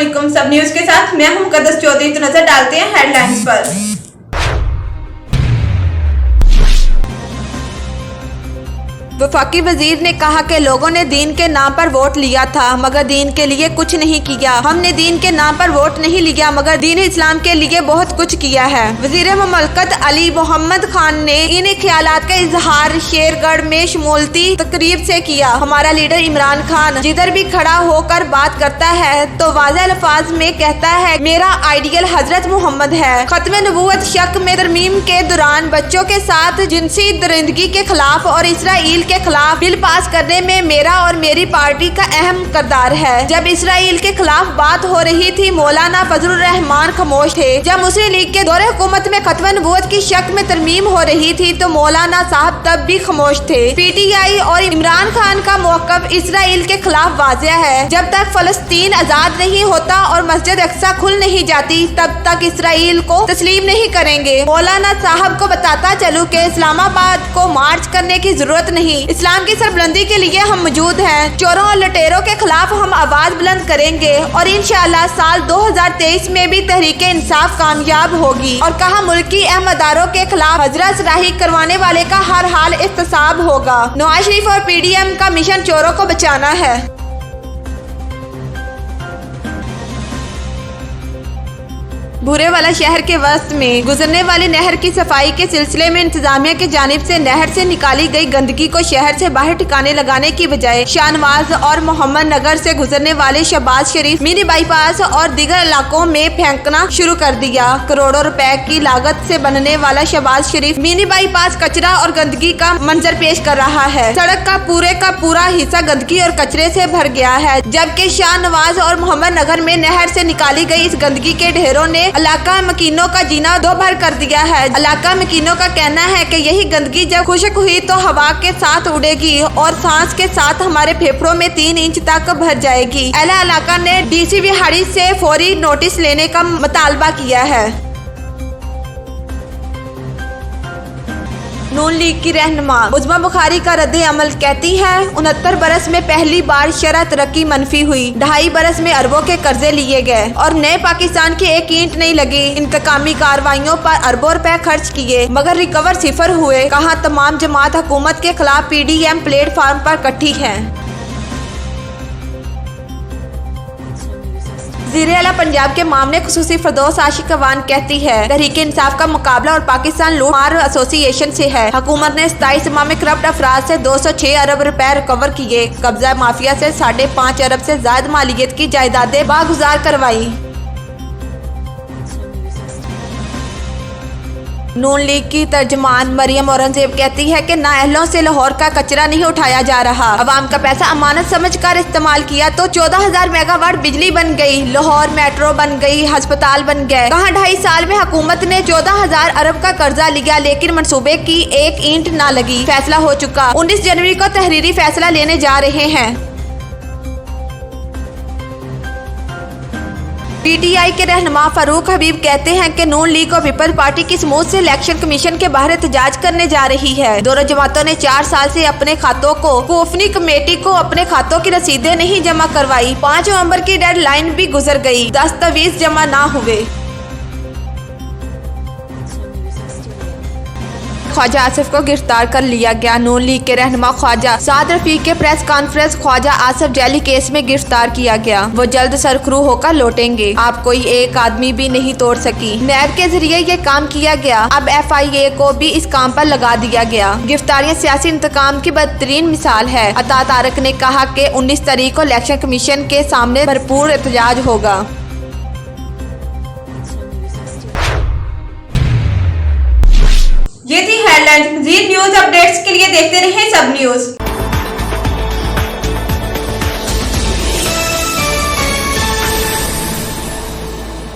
अस्सलामुअलैकुम। सब न्यूज के साथ मैं हूं मुकद्दस चौधरी। तो नजर डालते हैं हेडलाइंस पर। वफाकी वजीर ने कहा कि लोगों ने दीन के नाम पर वोट लिया था मगर दीन के लिए कुछ नहीं किया। हमने दीन के नाम पर वोट नहीं लिया मगर दीन इस्लाम के लिए बहुत कुछ किया है। वजीर ममलकत अली मोहम्मद खान ने इन ख्यालात का इजहार शेरगढ़ में शमूलती तकरीब से किया। हमारा लीडर इमरान खान जिधर भी खड़ा होकर बात करता है तो वाज़ेह अल्फाज में कहता है मेरा आइडियल हजरत मोहम्मद है। खत्म नबूवत शक में तरमीम के दौरान बच्चों के साथ जिनसी दरिंदगी के खिलाफ और इसराइल के खिलाफ बिल पास करने में मेरा और मेरी पार्टी का अहम किरदार है। जब इसराइल के खिलाफ बात हो रही थी मौलाना फजलुर रहमान खामोश थे। जब मुस्लिम लीग के दौरे हुकूमत में खत्म नबूवत की शक में तरमीम हो रही थी तो मौलाना साहब तब भी खामोश थे। PTI और इमरान खान का मौक़िफ़ इसराइल के खिलाफ वाज़ेह है। जब तक फलस्तीन आजाद नहीं होता और मस्जिद अक्सा खुल नहीं जाती तब तक इसराइल को तस्लीम नहीं करेंगे। मौलाना साहब को बताता चलूं कि इस्लामाबाद को मार्च करने की जरूरत नहीं, इस्लाम की सरबुलंदी के लिए हम मौजूद हैं। चोरों और लुटेरों के खिलाफ हम आवाज बुलंद करेंगे और इंशाअल्लाह साल 2023 में भी तहरीक इंसाफ कामयाब होगी। और कहा मुल्की अहम अदारों के खिलाफ हजरा सराही करवाने वाले का हर हाल एहतसाब होगा। नवाज शरीफ और PDM का मिशन चोरों को बचाना है। भूरेवाला शहर के वस्त में गुजरने वाली नहर की सफाई के सिलसिले में इंतजामिया की जानिब से नहर से निकाली गई गंदगी को शहर से बाहर ठिकाने लगाने की बजाय शाहनवाज और मोहम्मद नगर से गुजरने वाले शहबाज शरीफ मिनी बाईपास और दीगर इलाकों में फेंकना शुरू कर दिया। करोड़ों रुपए की लागत से बनने वाला शहबाज शरीफ मिनी बाईपास कचरा और गंदगी का मंजर पेश कर रहा है। सड़क का पूरा हिस्सा गंदगी और कचरे से भर गया है, जबकि शाहनवाज और मोहम्मद नगर में नहर से निकाली गई इस गंदगी के ढेरों ने इलाका मकीनों का जीना दो भर कर दिया है। इलाका मकीनों का कहना है कि यही गंदगी जब खुश्क हुई तो हवा के साथ उड़ेगी और सांस के साथ हमारे फेफड़ों में 3 इंच तक भर जाएगी। अहले इलाका ने DC विहाड़ी से फौरी नोटिस लेने का मुतालबा किया है। नून लीग की रहनुमा उज़्मा बुखारी का रद्द अमल कहती है 69 बरस में पहली बार शरह तरक्की मनफी हुई। 2.5 बरस में अरबों के कर्जे लिए गए और नए पाकिस्तान की एक ईंट नहीं लगी। इंतकामी कार्रवाइयों पर अरबों रुपए खर्च किए मगर रिकवर सिफर हुए। कहा तमाम जमात हुकूमत के खिलाफ PDM प्लेटफार्म पर इकट्ठी है। वज़ीर आला पंजाब के मामले खुसूसी फरदौस आशिक अवान कहती है तहरीक इंसाफ का मुकाबला और पाकिस्तान लूट मार एसोसिएशन से है। हुकूमत ने 27 माह में करप्ट अफराद से 206 अरब रुपए रिकवर किए। कब्जा माफिया से 5.5 अरब से ज्यादा मालियत की जायदादें बागुजार करवाई। नून लीग की तर्जमान मरियम औरंगजेब कहती है कि नाअहलों से लाहौर का कचरा नहीं उठाया जा रहा। अवाम का पैसा अमानत समझकर इस्तेमाल किया तो 14,000 मेगावाट बिजली बन गई, लाहौर मेट्रो बन गई, अस्पताल बन गए। कहा 2.5 साल में हुकूमत ने 14,000 अरब का कर्जा लिया लेकिन मंसूबे की एक ईंट ना लगी। फैसला हो चुका, 19 जनवरी को तहरीरी फैसला लेने जा रहे हैं। PTI के रहनुमा फारूक हबीब कहते हैं कि नून लीग और पीपल्स पार्टी की समूह से इलेक्शन कमीशन के बाहर एहतजाज करने जा रही है। दोनों जमातों ने 4 साल से अपने खातों को कोफनी कमेटी को अपने खातों की रसीदें नहीं जमा करवाई। 5 नवंबर की डेडलाइन भी गुजर गई, दस्तावेज जमा ना हुए। ख्वाजा आसिफ को गिरफ्तार कर लिया गया। नून लीग के रहनुमा ख्वाजा साद रफीक के प्रेस कॉन्फ्रेंस ख्वाजा आसिफ जैली केस में गिरफ्तार किया गया। वो जल्द सरखरू होकर लौटेंगे। आप कोई एक आदमी भी नहीं तोड़ सकी। नैब के जरिए ये काम किया गया। अब FIA को भी इस काम पर लगा दिया गया। गिरफ्तारियां सियासी इंतकाम की बदतरीन मिसाल है। अता तारक ने कहा कि 19 तारीख को इलेक्शन कमीशन के सामने भरपूर एहतजाज होगा। ये थी हेडलाइंस। मज़ीद न्यूज अपडेट्स के लिए देखते रहें सब न्यूज।